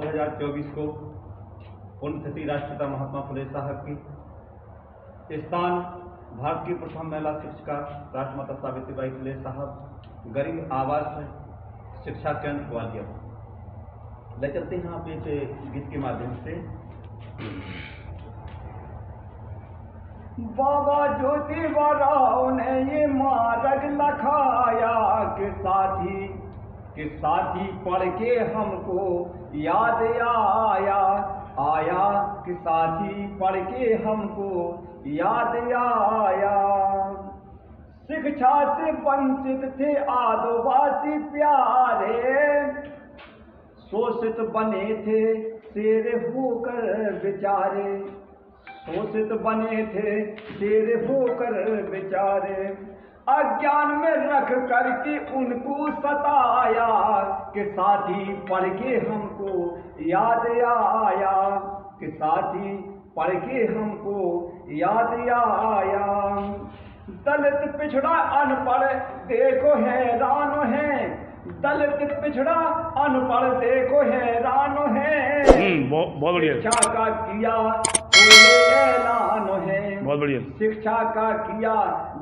2024 को पुण्यतिथि राष्ट्रपिता महात्मा फुले साहब की स्थान भारत की प्रथम महिला शिक्षिका राष्ट्रमाता सावित्रीबाई फुले साहब गरीब आवास शिक्षा केंद्र ग्वालियर ले चलते हैं आप एक गीत के माध्यम से। बाबा ज्योतिबा ने ये मार्ग लखाया कि साथी पढ़ के हमको याद आया कि साथी पढ़ के हमको याद आया। शिक्षा से वंचित थे आदिवासी प्यारे, शोषित बने थे शेर होकर बेचारे, शोषित बने थे शेर होकर बेचारे। अज्ञान में रख करके उनको सताया कि साथी पढ़ के हमको याद आया, कि साथी पढ़ के हमको याद आया। दलित पिछड़ा अनपढ़ देखो हैरान है, दलित पिछड़ा अनपढ़ देखो हैरान है। बहुत बढ़िया। शिक्षा का किया ऐलान है, बहुत बढ़िया। शिक्षा का किया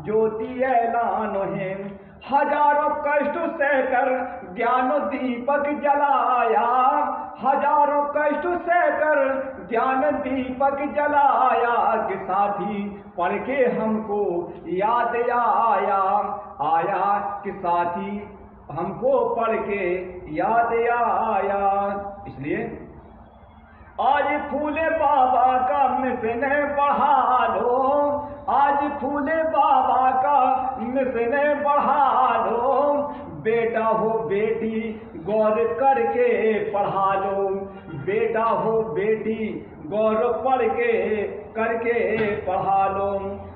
ज्योति ऐलान है। हजारों कष्ट सहकर ज्ञान दीपक जलाया, हजारों कष्ट सहकर ज्ञान दीपक जलाया। कि साथी पढ़ के हमको याद आया कि साथी हमको पढ़ के याद आया। इसलिए आज फूले बाबा का मिशन बढ़ा लो, आज फूले बाबा का मिशन बढ़ा लो। बेटा हो बेटी गौर करके पढ़ा लो, बेटा हो बेटी गौर पढ़ के करके पढ़ा लो।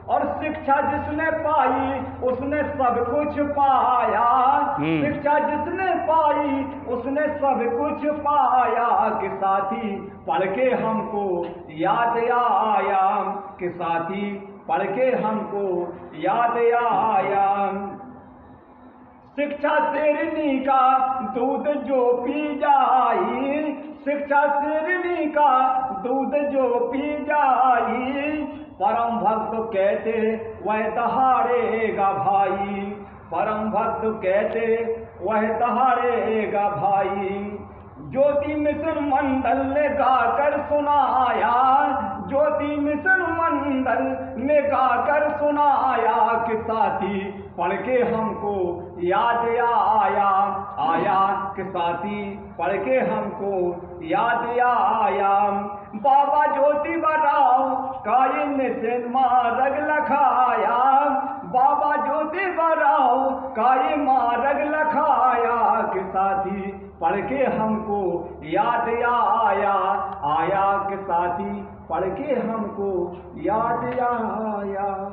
और शिक्षा जिसने पाई उसने सब कुछ पाया, शिक्षा जिसने पाई उसने सब कुछ पाया। कि साथी पढ़ के हमको याद आया, कि साथी पढ़ के हमको याद आया। शिक्षा शेरनी का दूध जो पी जाई, शिक्षा शेरनी का दूध जो पी जाई। परम भक्त कहते वह दहाड़ेगा भाई, परम भक्त कहते वह दहाड़ेगा भाई। ज्योति मिशन मंडल ने गाकर सुनाया, ज्योति मिशन मंडल ने गाकर सुनाया। कि साथी पढ़ के हमको याद आया, कि साथी पढ़ के हमको याद आया। बाबा ज्योतिबा का ये मिशन मार्ग लखाया, बाबा ज्योतिबा का ये मार्ग लखाया। कि साथी पढ़ के हमको याद आया कि साथी पढ़ के हमको याद आया।